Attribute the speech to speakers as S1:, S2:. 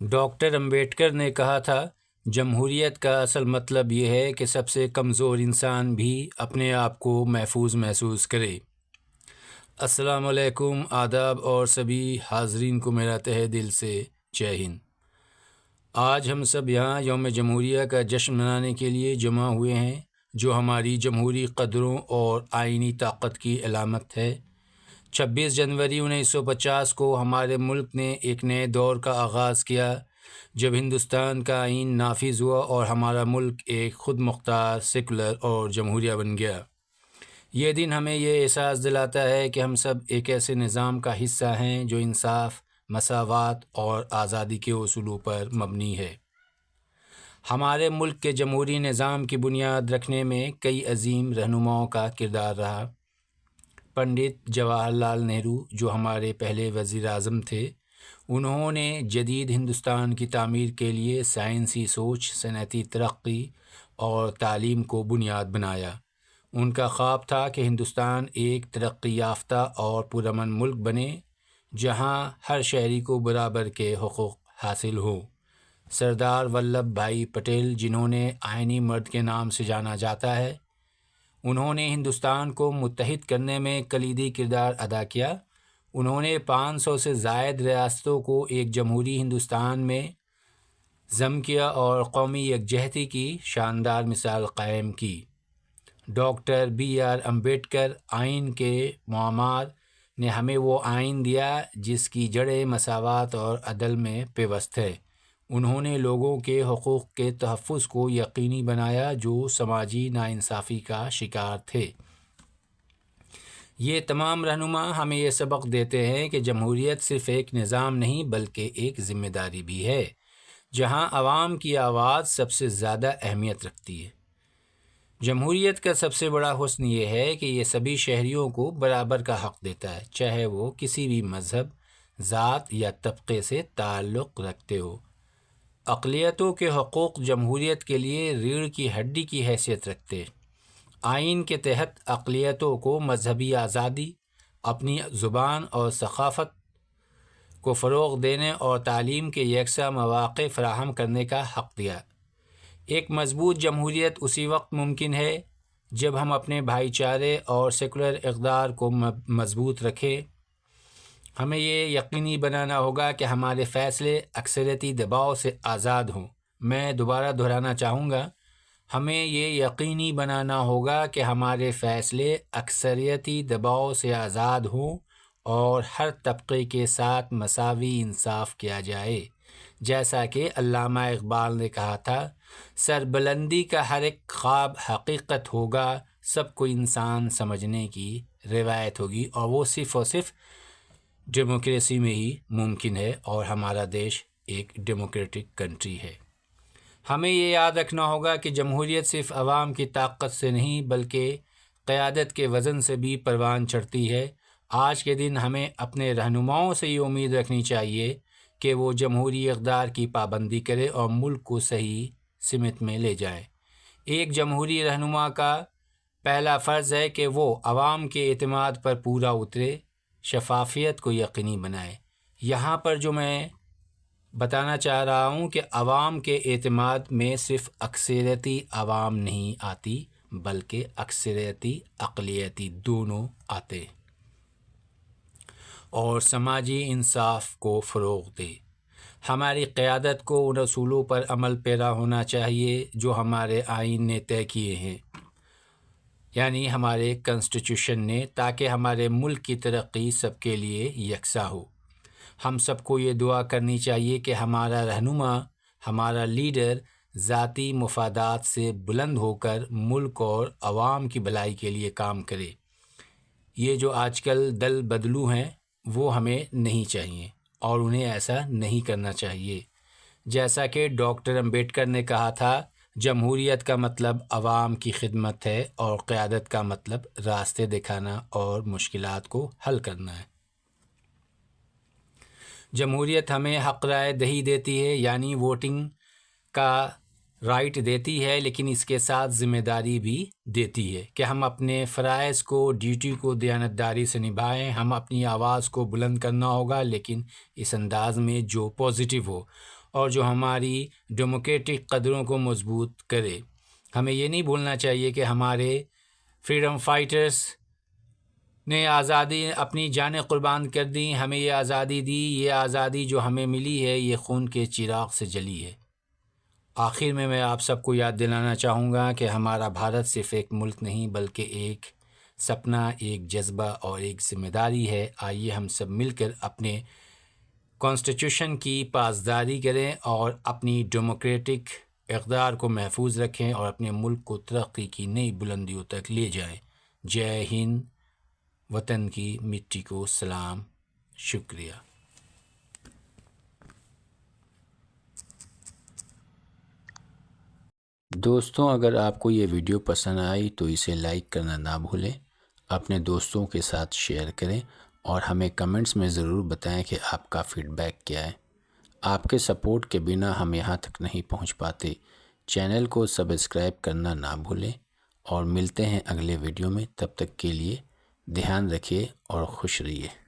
S1: Doctor Ambedkar نے کہا تھا، جمہوریت کا اصل مطلب یہ ہے کہ سب سے کمزور انسان بھی اپنے آپ کو محفوظ محسوس کرے۔ السلام علیکم، آداب اور سبھی حاضرین کو میرا تہہ دل سے جے ہند۔ آج ہم سب یہاں یوم جمہوریہ کا جشن منانے کے لیے جمع ہوئے ہیں، جو ہماری جمہوری قدروں اور آئینی طاقت کی علامت ہے۔ 26 جنوری 1950 کو ہمارے ملک نے ایک نئے دور کا آغاز کیا، جب ہندوستان کا آئین نافذ ہوا اور ہمارا ملک ایک خود مختار، سیکولر اور جمہوریہ بن گیا۔ یہ دن ہمیں یہ احساس دلاتا ہے کہ ہم سب ایک ایسے نظام کا حصہ ہیں جو انصاف، مساوات اور آزادی کے اصولوں پر مبنی ہے۔ ہمارے ملک کے جمہوری نظام کی بنیاد رکھنے میں کئی عظیم رہنماؤں کا کردار رہا۔ پنڈت جواہر لال نہرو، جو ہمارے پہلے وزیر اعظم تھے، انہوں نے جدید ہندوستان کی تعمیر کے لیے سائنسی سوچ، صنعتی ترقی اور تعلیم کو بنیاد بنایا۔ ان کا خواب تھا کہ ہندوستان ایک ترقی یافتہ اور پرامن ملک بنے، جہاں ہر شہری کو برابر کے حقوق حاصل ہوں۔ سردار ولبھ بھائی پٹیل، جنہوں نے آئینی مرد کے نام سے جانا جاتا ہے، انہوں نے ہندوستان کو متحد کرنے میں کلیدی کردار ادا کیا۔ انہوں نے 500 سے زائد ریاستوں کو ایک جمہوری ہندوستان میں ضم کیا اور قومی یکجہتی کی شاندار مثال قائم کی۔ ڈاکٹر بی آر امبیڈکر، آئین کے معمار، نے ہمیں وہ آئین دیا جس کی جڑیں مساوات اور عدل میں پیوست ہے۔ انہوں نے لوگوں کے حقوق کے تحفظ کو یقینی بنایا جو سماجی ناانصافی کا شکار تھے۔ یہ تمام رہنما ہمیں یہ سبق دیتے ہیں کہ جمہوریت صرف ایک نظام نہیں بلکہ ایک ذمہ داری بھی ہے، جہاں عوام کی آواز سب سے زیادہ اہمیت رکھتی ہے۔ جمہوریت کا سب سے بڑا حسن یہ ہے کہ یہ سبھی شہریوں کو برابر کا حق دیتا ہے، چاہے وہ کسی بھی مذہب، ذات یا طبقے سے تعلق رکھتے ہو۔ اقلیتوں کے حقوق جمہوریت کے لیے ریڑھ کی ہڈی کی حیثیت رکھتے ہیں۔ آئین کے تحت اقلیتوں کو مذہبی آزادی، اپنی زبان اور ثقافت کو فروغ دینے اور تعلیم کے یکساں مواقع فراہم کرنے کا حق دیا۔ ایک مضبوط جمہوریت اسی وقت ممکن ہے جب ہم اپنے بھائی چارے اور سیکولر اقدار کو مضبوط رکھیں۔ ہمیں یہ یقینی بنانا ہوگا کہ ہمارے فیصلے اکثریتی دباؤ سے آزاد ہوں۔ میں دوبارہ دہرانا چاہوں گا، ہمیں یہ یقینی بنانا ہوگا کہ ہمارے فیصلے اکثریتی دباؤ سے آزاد ہوں اور ہر طبقے کے ساتھ مساوی انصاف کیا جائے۔ جیسا کہ علامہ اقبال نے کہا تھا، سربلندی کا ہر ایک خواب حقیقت ہوگا، سب کو انسان سمجھنے کی روایت ہوگی، اور وہ صرف ڈیموکریسی میں ہی ممکن ہے، اور ہمارا دیش ایک ڈیموکریٹک کنٹری ہے۔ ہمیں یہ یاد رکھنا ہوگا کہ جمہوریت صرف عوام کی طاقت سے نہیں بلکہ قیادت کے وزن سے بھی پروان چڑھتی ہے۔ آج کے دن ہمیں اپنے رہنماؤں سے یہ امید رکھنی چاہیے کہ وہ جمہوری اقدار کی پابندی کرے اور ملک کو صحیح سمت میں لے جائے۔ ایک جمہوری رہنما کا پہلا فرض ہے کہ وہ عوام کے اعتماد پر پورا اترے، شفافیت کو یقینی بنائے۔ یہاں پر جو میں بتانا چاہ رہا ہوں کہ عوام کے اعتماد میں صرف اکثریتی عوام نہیں آتی بلکہ اکثریتی اقلیتی دونوں آتے، اور سماجی انصاف کو فروغ دے۔ ہماری قیادت کو ان اصولوں پر عمل پیرا ہونا چاہیے جو ہمارے آئین نے طے کیے ہیں، یعنی ہمارے کنسٹیٹیوشن نے، تاکہ ہمارے ملک کی ترقی سب کے لیے یکساں ہو۔ ہم سب کو یہ دعا کرنی چاہیے کہ ہمارا رہنما، ہمارا لیڈر ذاتی مفادات سے بلند ہو کر ملک اور عوام کی بھلائی کے لیے کام کرے۔ یہ جو آج کل دل بدلو ہیں وہ ہمیں نہیں چاہیے اور انہیں ایسا نہیں کرنا چاہیے۔ جیسا کہ ڈاکٹر امبیڈکر نے کہا تھا، جمہوریت کا مطلب عوام کی خدمت ہے اور قیادت کا مطلب راستے دکھانا اور مشکلات کو حل کرنا ہے۔ جمہوریت ہمیں حق رائے دہی دیتی ہے، یعنی ووٹنگ کا رائٹ دیتی ہے، لیکن اس کے ساتھ ذمہ داری بھی دیتی ہے کہ ہم اپنے فرائض کو، ڈیوٹی کو دیانتداری سے نبھائیں۔ ہم اپنی آواز کو بلند کرنا ہوگا، لیکن اس انداز میں جو پازیٹیو ہو، اور جو ہماری ڈیموکریٹک قدروں کو مضبوط کرے۔ ہمیں یہ نہیں بھولنا چاہیے کہ ہمارے فریڈم فائٹرز نے آزادی اپنی جانیں قربان کر دیں، ہمیں یہ آزادی دی۔ یہ آزادی جو ہمیں ملی ہے یہ خون کے چراغ سے جلی ہے۔ آخر میں آپ سب کو یاد دلانا چاہوں گا کہ ہمارا بھارت صرف ایک ملک نہیں بلکہ ایک سپنا، ایک جذبہ اور ایک ذمہ داری ہے۔ آئیے ہم سب مل کر اپنے کانسٹیٹیوشن کی پاسداری کریں اور اپنی ڈیموکریٹک اقدار کو محفوظ رکھیں اور اپنے ملک کو ترقی کی نئی بلندیوں تک لے جائیں۔ جے ہند، وطن کی مٹی کو سلام، شکریہ۔ دوستوں، اگر آپ کو یہ ویڈیو پسند آئی تو اسے لائک کرنا نہ بھولیں، اپنے دوستوں کے ساتھ شیئر کریں اور ہمیں کمنٹس میں ضرور بتائیں کہ آپ کا فیڈ بیک کیا ہے۔ آپ کے سپورٹ کے بنا ہم یہاں تک نہیں پہنچ پاتے۔ چینل کو سبسکرائب کرنا نہ بھولیں اور ملتے ہیں اگلے ویڈیو میں۔ تب تک کے لیے دھیان رکھیے اور خوش رہیے۔